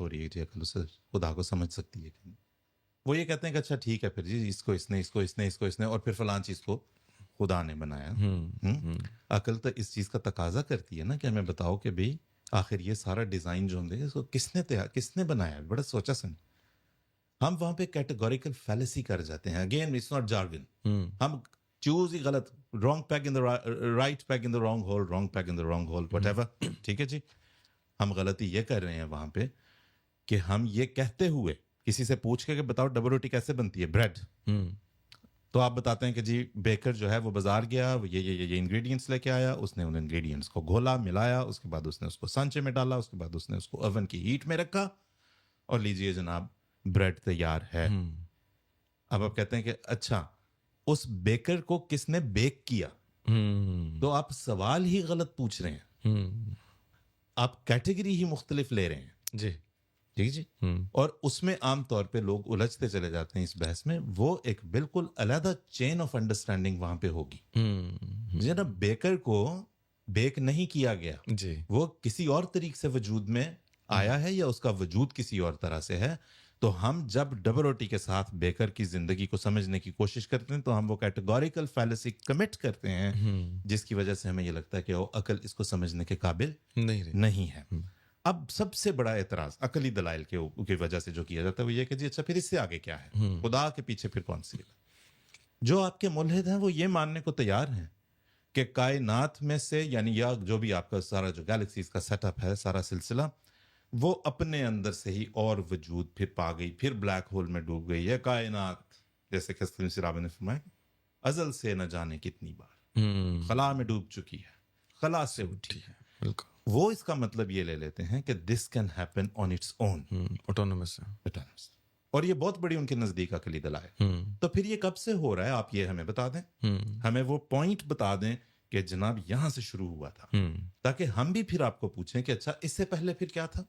ہو رہی ہے جی عقل اسے خدا کو سمجھ سکتی ہے کہ نہیں. وہ یہ کہتے ہیں کہ اچھا ٹھیک ہے پھر جی اس نے اور پھر فلاں چیز کو خدا نے بنایا. عقل تو اس چیز کا تقاضا کرتی ہے نا کہ ہمیں بتاؤ کہ بھئی آخر یہ سارا ڈیزائن جو ہوں اس کو کس نے بنایا. بڑا سوچا سن. ہم وہاں پہ کیٹیگوریکل فیلیسی کر جاتے ہیں. Again it's not jargon. ہم چوز ہی غلط, wrong peg in the right peg in the wrong hole, wrong peg in the wrong hole, whatever. ٹھیک ہے جی. ہم غلطی یہ کر رہے ہیں وہاں پہ کہ ہم یہ کہتے ہوئے کسی سے پوچھ کے کہ بتاؤ ڈبل روٹی کیسے بنتی ہے, بریڈ, تو آپ بتاتے ہیں کہ جی بیکر جو ہے وہ بازار گیا, یہ انگریڈینٹس لے کے آیا, اس نے ان انگریڈینٹس کو گھولا ملایا, اس کے بعد اس نے اس کو سانچے میں ڈالا, اس کے بعد اس نے اس کو اوون کی ہیٹ میں رکھا اور لیجئے جناب بریڈ تیار ہے. اب آپ کہتے ہیں کہ اچھا اس بیکر کو کس نے بیک کیا, تو آپ سوال ہی غلط پوچھ رہے ہیں, آپ کیٹیگری ہی مختلف لے رہے ہیں. جی ٹھیک جی. اور اس میں عام طور پہ لوگ الجھتے چلے جاتے ہیں اس بحث میں. وہ ایک بالکل علیحدہ چین آف انڈرسٹینڈنگ وہاں پہ ہوگی. جناب بیکر کو بیک نہیں کیا گیا, جی وہ کسی اور طریقے سے وجود میں آیا ہے یا اس کا وجود کسی اور طرح سے ہے. تو ہم جب ڈبل روٹی کے ساتھ بیکر کی زندگی کو سمجھنے کی کوشش کرتے ہیں تو ہم وہ کیٹیگوریکل فیلیسی کمٹ کرتے ہیں جس کی وجہ سے ہمیں یہ لگتا ہے کہ وہ عقل اس کو سمجھنے کے قابل نہیں ہے. اب سب سے بڑا اعتراض عقلی دلائل کی وجہ سے جو کیا جاتا ہے وہ یہ کہ جی اچھا پھر اس سے آگے کیا ہے, خدا کے پیچھے پھر کون سی ہے. جو آپ کے ملحد ہیں وہ یہ ماننے کو تیار ہیں کہ کائنات میں سے یعنی یا جو بھی آپ کا سارا جو گیلیکسیز کا سیٹ اپ ہے, سارا سلسلہ, وہ اپنے اندر سے ہی اور وجود پھر پا گئی, پھر بلیک ہول میں ڈوب گئی. یہ کائنات جیسے کہ سرابہ نے فرمایا ازل سے نہ جانے کتنی بار خلا میں ڈوب چکی ہے, خلا سے اٹھی ہے. بالکل. وہ اس کا مطلب یہ لے لیتے ہیں کہ this can happen on its own, autonomous. اور یہ بہت بڑی ان کے نزدیک عقلی دلائل. تو پھر یہ کب سے ہو رہا ہے آپ یہ ہمیں بتا دیں, ہمیں وہ پوائنٹ بتا دیں کہ جناب یہاں سے شروع ہوا تھا, تاکہ ہم بھی پھر آپ کو پوچھیں کہ اچھا اس سے پہلے پھر کیا تھا.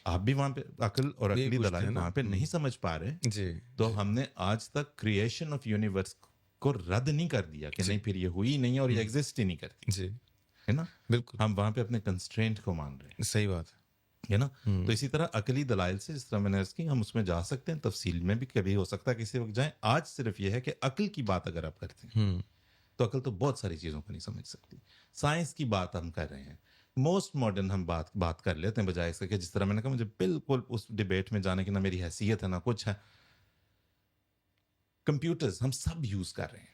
آپ بھی وہاں پہ عقل اور عقلی دلائل وہاں پہ نہیں سمجھ پا رہے جی, تو ہم نے آج تک کریشن آف یونیورس کو رد نہیں کر دیا کہ نہیں پھر یہ ہوئی نہیں اور یہ ایگزسٹ ہی نہیں کرتی. جی ہے نا, بالکل. ہم وہاں پہ اپنے کنسٹرینٹ کو مان رہے ہیں. صحیح بات ہے نا. تو اسی طرح عقلی دلائل سے جس طرح میں نے عرض کی ہم اس میں جا سکتے ہیں, تفصیل میں بھی کبھی ہو سکتا ہے کسی وقت جائیں. آج صرف یہ ہے کہ عقل کی بات اگر آپ کرتے ہیں تو عقل تو بہت ساری چیزوں کو نہیں سمجھ سکتی. سائنس کی بات ہم کر رہے ہیں, موسٹ ماڈرن ہم بات کر لیتے ہیں بجائے اس کے کہ جس طرح میں نے کہا مجھے بالکل اس ڈبیٹ میں جانے کی نہ میری حیثیت ہے نہ کچھ ہے. کمپیوٹرز ہم سب یوز کر رہے ہیں,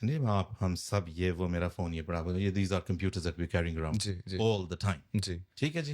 نہیں آپ ہم سب, یہ وہ میرا فون یہ بڑا یہ these are computers that we carrying around all the time. جی ٹھیک ہے جی.